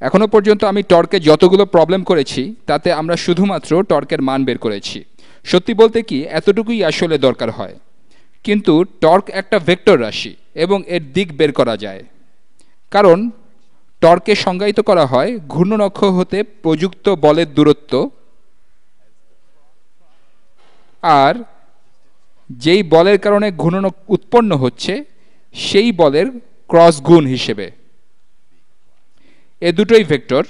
এখনো পর্যন্ত আমি টর্কে যতগুলো প্রবলেম করেছি তাতে আমরা শুধুমাত্র টর্কের মান বের করেছি। সত্যি বলতে কি এতটুকুই আসলে দরকার হয়, কিন্তু টর্ক একটা ভেক্টর রাশি এবং এর দিক বের করা যায়। কারণ টর্কে সংজ্ঞায়িত করা হয় ঘূর্ণন অক্ষ হতে প্রযুক্ত বলের দূরত্ব আর যেই বলের কারণে ঘূর্ণন উৎপন্ন হচ্ছে সেই বলের ক্রস গুণ হিসেবে। এ দুটোই ভেক্টর।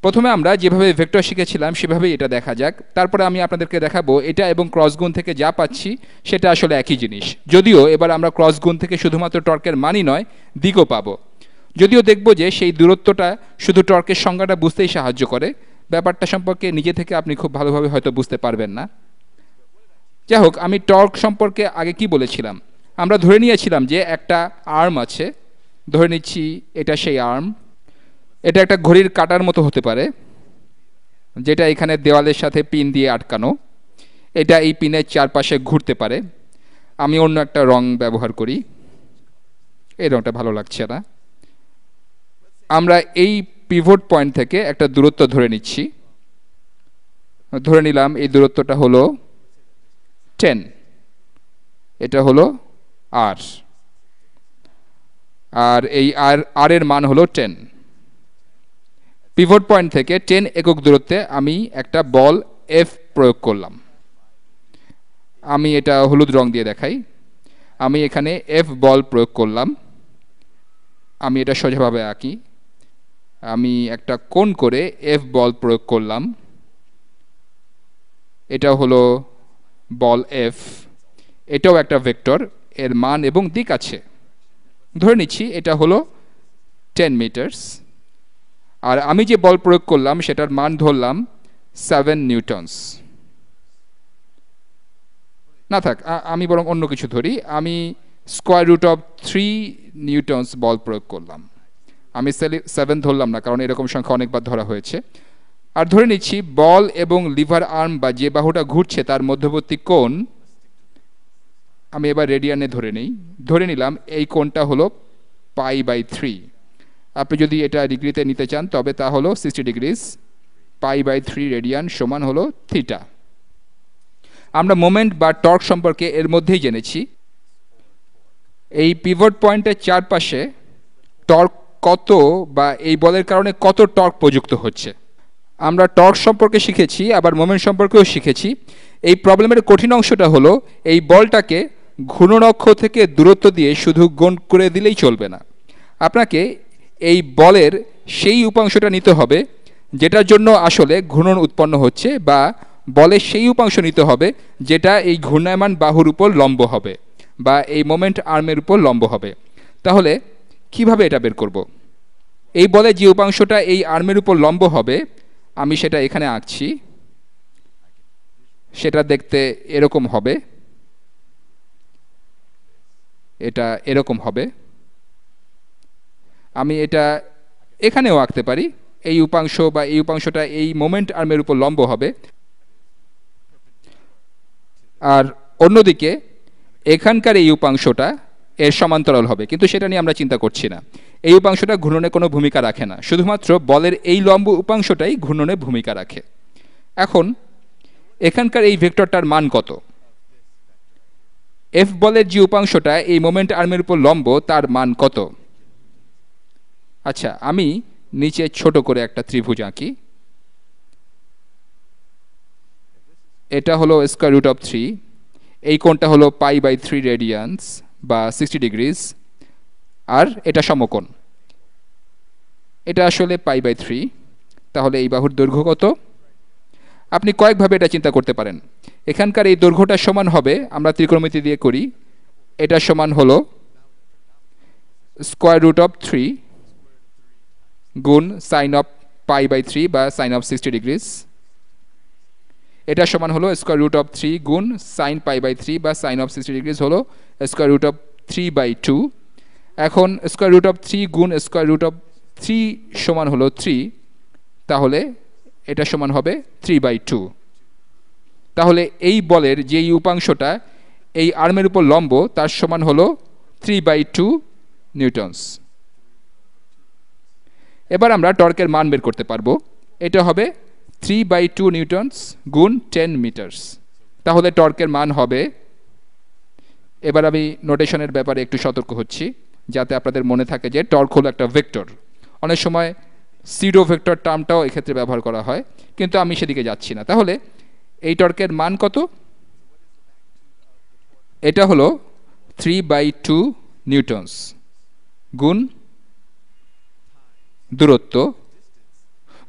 প্রথমে আমরা যেভাবে ভেক্টর শিখেছিলাম সেভাবেই এটা দেখা যাক, তারপরে আমি আপনাদেরকে দেখাবো এটা এবং ক্রস গুণ থেকে যা পাচ্ছি সেটা আসলে একই জিনিস। যদিও এবার আমরা ক্রস গুণ থেকে শুধুমাত্র টর্কের মানই নয় দিকও পাবো। যদিও দেখব যে সেই দূরত্বটা শুধু টর্কের সংজ্ঞাটা বুঝতেই সাহায্য করে, ব্যাপারটা সম্পর্কে নিজে থেকে আপনি খুব ভালোভাবে হয়তো বুঝতে পারবেন না। যাই হোক, আমি টর্ক সম্পর্কে আগে কি বলেছিলাম, আমরা ধরে নিয়েছিলাম যে একটা আর্ম আছে, ধরে নিচ্ছি এটা সেই আর্ম। এটা একটা ঘড়ির কাঁটার মতো হতে পারে যেটা এখানে দেওয়ালের সাথে পিন দিয়ে আটকানো। এটা এই পিনের চারপাশে ঘুরতে পারে। আমি অন্য একটা রং ব্যবহার করি, এই রংটা ভালো লাগছে না। আমরা এই পিভট পয়েন্ট থেকে একটা দূরত্ব ধরে নিচ্ছি। ধরে নিলাম এই দূরত্বটা হলো 10, এটা হলো আর, আর এই আর এর মান হলো 10। পিভট পয়েন্ট থেকে 10 একক দূরত্বে আমি একটা বল এফ প্রয়োগ করলাম। আমি এটা হলুদ রং দিয়ে দেখাই। আমি এখানে এফ বল প্রয়োগ করলাম। আমি এটা সোজাভাবে আঁকি। আমি একটা কোণ করে এফ বল প্রয়োগ করলাম। এটা হলো বল এফ, এটাও একটা ভেক্টর, এর মান এবং দিক আছে। ধরে নিচ্ছি এটা হলো 10 মিটারস। আর আমি যে বল প্রয়োগ করলাম সেটার মান ধরলাম 7 নিউটনস। না থাক, আমি বরং অন্য কিছু ধরি। আমি স্কোয়ার রুট অফ 3 নিউটনস বল প্রয়োগ করলাম। আমি 7 ধরলাম না, কারণ এরকম সংখ্যা অনেকবার ধরা হয়েছে। আর ধরে নিচ্ছি বল এবং লিভার আর্ম বা যে বাহুটা ঘুরছে তার মধ্যবর্তী কোণ, আমি এবার রেডিয়ানে ধরে নিলাম এই কোণটা হলো π/3। আপনি যদি এটা ডিগ্রিতে নিতে চান তবে তা হলো 60 ডিগ্রিজ। π/3 রেডিয়ান সমান হলো থিটা। আমরা মোমেন্ট বা টর্ক সম্পর্কে এর মধ্যেই জেনেছি। এই পিভট পয়েন্টের চারপাশে টর্ক কত বা এই বলের কারণে কত টর্ক প্রযুক্ত হচ্ছে। আমরা টর্ক সম্পর্কে শিখেছি, আবার মোমেন্ট সম্পর্কেও শিখেছি। এই প্রবলেমের কঠিন অংশটা হলো এই বলটাকে ঘূর্ণন অক্ষ থেকে দূরত্ব দিয়ে শুধু গুণ করে দিলেই চলবে না। আপনাকে এই বলের সেই উপাংশটা নিতে হবে যেটার জন্য আসলে ঘূর্ণন উৎপন্ন হচ্ছে, বা বলের সেই উপাংশ নিতে হবে যেটা এই ঘূর্ণায়মান বাহুর উপর লম্ব হবে বা এই মোমেন্ট আর্মের উপর লম্ব হবে। তাহলে কিভাবে এটা বের করব? এই বলে যে উপাংশটা এই আর্মের উপর লম্ব হবে আমি সেটা এখানে আঁকছি। সেটা দেখতে এরকম হবে, এটা এরকম হবে। আমি এটা এখানেও আঁকতে পারি। এই উপাংশ বা এই উপাংশটা এই মোমেন্ট আর্মের উপর লম্ব হবে। আর অন্যদিকে এখানকার এই উপাংশটা এর সমান্তরাল হবে, কিন্তু সেটা নিয়ে আমরা চিন্তা করছি না। এই উপাংশটা ঘূর্ণনে কোনো ভূমিকা রাখে না, শুধুমাত্র বলের এই লম্ব উপাংশটাই ঘূর্ণনে ভূমিকা রাখে। এখন এখানকার এই ভেক্টরটার মান কত? এফ বলের যে উপাংশটা এই মোমেন্ট আর্মের উপর লম্ব তার মান কত? আচ্ছা, আমি নিচে ছোট করে একটা ত্রিভুজ আঁকি। এটা হলো স্কয়ার রুট অফ 3, এই কোণটা হলো π/3 রেডিয়ানস বা 60 ডিগ্রিজ, আর এটা সমকোণ। এটা আসলে π/3। তাহলে এই বাহুর দৈর্ঘ্য কত? আপনি কয়েকভাবে এটা চিন্তা করতে পারেন। এখানকার এই দৈর্ঘ্যটা সমান হবে, আমরা ত্রিকোণমিতি দিয়ে করি, এটা সমান হলো স্কয়ার রুট অফ 3 গুণ সাইন অফ π/3 বা সাইন অফ 60 ডিগ্রিজ। এটা সমান হলো স্কয়ার রুট অফ 3 গুণ সাইন π/3 বা সাইন অফ 60 ডিগ্রিজ হলো স্কয়ার রুট অফ 3/2। এখন স্কয়ার রুট অফ 3 গুণ স্কয়ার রুট অফ 3 সমান হলো 3, তাহলে এটা সমান হবে 3/2। তাহলে এই বলের যেই উপাংশটা এই আর্মের উপর লম্ব তার সমান হলো 3/2 নিউটনস। এবার আমরা টর্কের মান বের করতে পারবো। এটা হবে 3/2 নিউটনস গুণ 10 মিটার্স। তাহলে টর্কের মান হবে, এবার আমি নোটেশনের ব্যাপারে একটু সতর্ক হচ্ছি যাতে আপনাদের মনে থাকে যে টর্ক হলো একটা ভেক্টর। অনেক সময় সিডো ভেক্টর টার্মটাও এক্ষেত্রে ব্যবহার করা হয়, কিন্তু আমি সেদিকে যাচ্ছি না। তাহলে এই টর্কের মান কত? এটা হলো 3/2 নিউটনস গুণ দূরত্ব।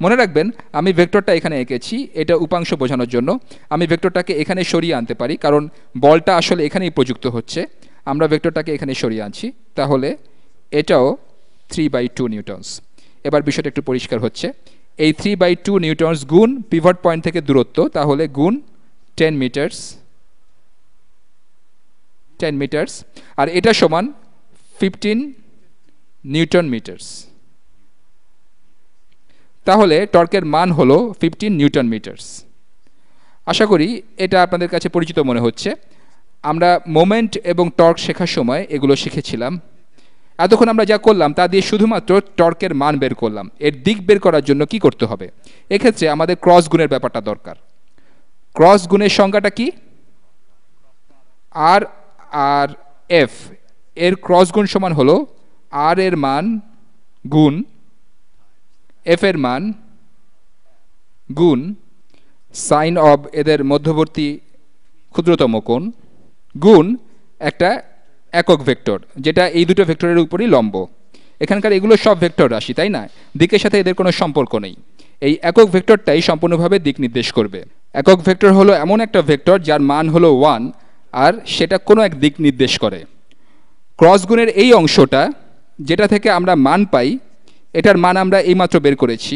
মনে রাখবেন আমি ভেক্টরটা এখানে এঁকেছি এটা উপাংশ বোঝানোর জন্য। আমি ভেক্টরটাকে এখানে সরিয়ে আনতে পারি কারণ বলটা আসলে এখানেই প্রযুক্ত হচ্ছে। আমরা ভেক্টরটাকে এখানে সরিয়ে আনছি, তাহলে এটাও 3/2 নিউটনস। এবার বিষয়টা একটু পরিষ্কার হচ্ছে। এই 3/2 নিউটনস গুণ পিভট পয়েন্ট থেকে দূরত্ব, তাহলে গুণ 10 মিটার্স, 10 মিটার্স, আর এটা সমান 15 নিউটন মিটার্স। তাহলে টর্কের মান হলো 15 নিউটন মিটার্স। আশা করি এটা আপনাদের কাছে পরিচিত মনে হচ্ছে। আমরা মোমেন্ট এবং টর্ক শেখার সময় এগুলো শিখেছিলাম। এতক্ষণ আমরা যা করলাম তা দিয়ে শুধুমাত্র টর্কের মান বের করলাম। এর দিক বের করার জন্য কি করতে হবে? এক্ষেত্রে আমাদের ক্রস গুণের ব্যাপারটা দরকার। ক্রস গুণের সংজ্ঞাটা কি? আর আর এফ এর ক্রস গুণ সমান হলো আর এর মান গুণ এফ এর মান গুণ সাইন অব এদের মধ্যবর্তী ক্ষুদ্রতম কোণ গুণ একটা একক ভেক্টর যেটা এই দুটো ভেক্টরের উপরই লম্ব। এখানকার এগুলো সব ভেক্টর রাশি, তাই না? দিকের সাথে এদের কোনো সম্পর্ক নেই। এই একক ভেক্টরটাই সম্পূর্ণভাবে দিক নির্দেশ করবে। একক ভেক্টর হলো এমন একটা ভেক্টর যার মান হলো 1 আর সেটা কোনো এক দিক নির্দেশ করে। ক্রস গুণের এই অংশটা যেটা থেকে আমরা মান পাই, এটার মান আমরা এইমাত্র বের করেছি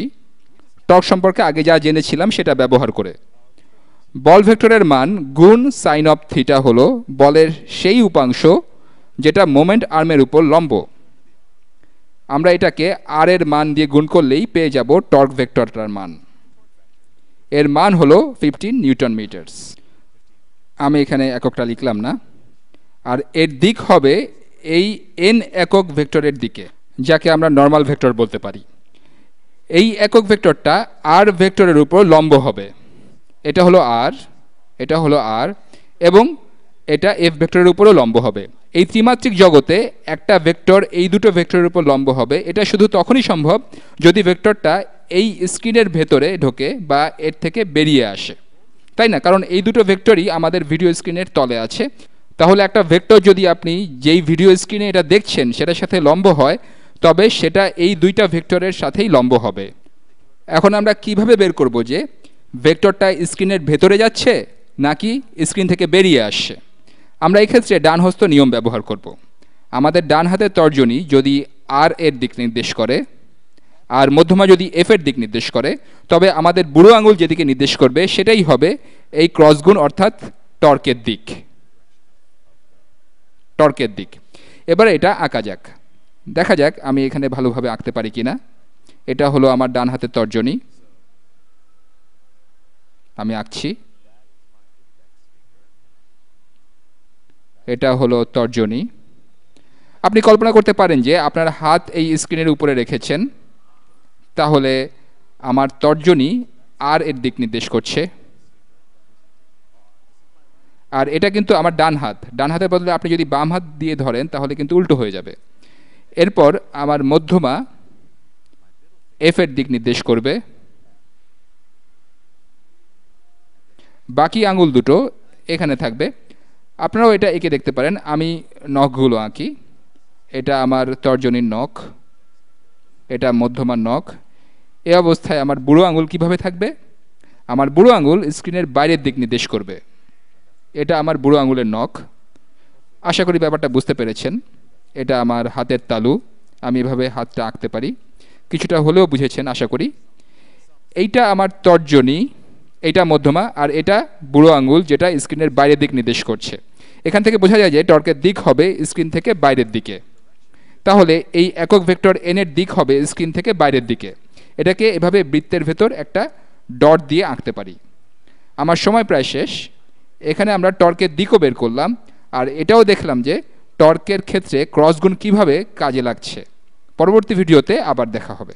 টর্ক সম্পর্কে আগে যা জেনেছিলাম সেটা ব্যবহার করে। বল ভেক্টরের মান গুণ সাইন অফ থিটা হলো বলের সেই উপাংশ যেটা মোমেন্ট আর্মের উপর লম্ব। আমরা এটাকে আর এর মান দিয়ে গুণ করলেই পেয়ে যাব টর্ক ভেক্টরটার মান। এর মান হলো 15 নিউটন মিটার্স। আমি এখানে এককটা লিখলাম না। আর এর দিক হবে এই এন একক ভেক্টরের দিকে, যাকে আমরা নর্মাল ভেক্টর বলতে পারি। এই একক ভেক্টরটা আর ভেক্টরের উপর লম্ব হবে। এটা হলো আর, এটা হলো আর, এবং এটা এফ ভেক্টরের উপরও লম্ব হবে। এই ত্রিমাত্রিক জগতে একটা ভেক্টর এই দুটো ভেক্টরের উপর লম্ব হবে, এটা শুধু তখনই সম্ভব যদি ভেক্টরটা এই স্ক্রিনের ভেতরে ঢোকে বা এর থেকে বেরিয়ে আসে, তাই না? কারণ এই দুটো ভেক্টরই আমাদের ভিডিও স্ক্রিনের তলে আছে। তাহলে একটা ভেক্টর যদি আপনি যেই ভিডিও স্ক্রিনে এটা দেখছেন সেটার সাথে লম্ব হয়, তবে সেটা এই দুইটা ভেক্টরের সাথেই লম্ব হবে। এখন আমরা কিভাবে বের করব যে ভেক্টরটা স্ক্রিনের ভেতরে যাচ্ছে নাকি স্ক্রিন থেকে বেরিয়ে আসছে? আমরা এক্ষেত্রে ডান হস্ত নিয়ম ব্যবহার করব। আমাদের ডান হাতের তর্জনী যদি আর এর দিক নির্দেশ করে আর মধ্যমা যদি এফ এর দিক নির্দেশ করে, তবে আমাদের বুড়ো আঙুল যেদিকে নির্দেশ করবে সেটাই হবে এই ক্রস গুণ অর্থাৎ টর্কের দিক। টর্কের দিক। এবারে এটা আঁকা যাক, দেখা যাক আমি এখানে ভালোভাবে আঁকতে পারি কিনা। এটা হলো আমার ডান হাতের তর্জনী, আমি আঁকছি। এটা হলো তর্জনী। আপনি কল্পনা করতে পারেন যে আপনার হাত এই স্ক্রিনের উপরে রেখেছেন, তাহলে আমার তর্জনী আর এর দিক নির্দেশ করছে। আর এটা কিন্তু আমার ডান হাত, ডান হাতের বদলে আপনি যদি বাম হাত দিয়ে ধরেন তাহলে কিন্তু উল্টো হয়ে যাবে। এরপর আমার মধ্যমা এফ এর দিক নির্দেশ করবে, বাকি আঙুল দুটো এখানে থাকবে। আপনারাও এটা এঁকে দেখতে পারেন। আমি নখগুলো আঁকি। এটা আমার তর্জনীর নখ, এটা মধ্যমার নখ। এই অবস্থায় আমার বুড়ো আঙুল কিভাবে থাকবে? আমার বুড়ো আঙুল স্ক্রিনের বাইরের দিক নির্দেশ করবে। এটা আমার বুড়ো আঙুলের নখ। আশা করি ব্যাপারটা বুঝতে পেরেছেন। এটা আমার হাতের তালু, আমি এভাবে হাতটা আঁকতে পারি। কিছুটা হলেও বুঝেছেন আশা করি। এইটা আমার তর্জনী, এইটা মধ্যমা, আর এটা বুড়ো আঙুল যেটা স্ক্রিনের বাইরের দিক নির্দেশ করছে। এখান থেকে বোঝা যায় যে টর্কের দিক হবে স্ক্রিন থেকে বাইরের দিকে। তাহলে এই একক ভেক্টর এন এর দিক হবে স্ক্রিন থেকে বাইরের দিকে। এটাকে এভাবে বৃত্তের ভেতর একটা ডট দিয়ে আঁকতে পারি। আমার সময় প্রায় শেষ। এখানে আমরা টর্কের দিকও বের করলাম, আর এটাও দেখলাম যে টর্কের ক্ষেত্রে ক্রস গুণ কীভাবে কাজে লাগছে। পরবর্তী ভিডিওতে আবার দেখা হবে।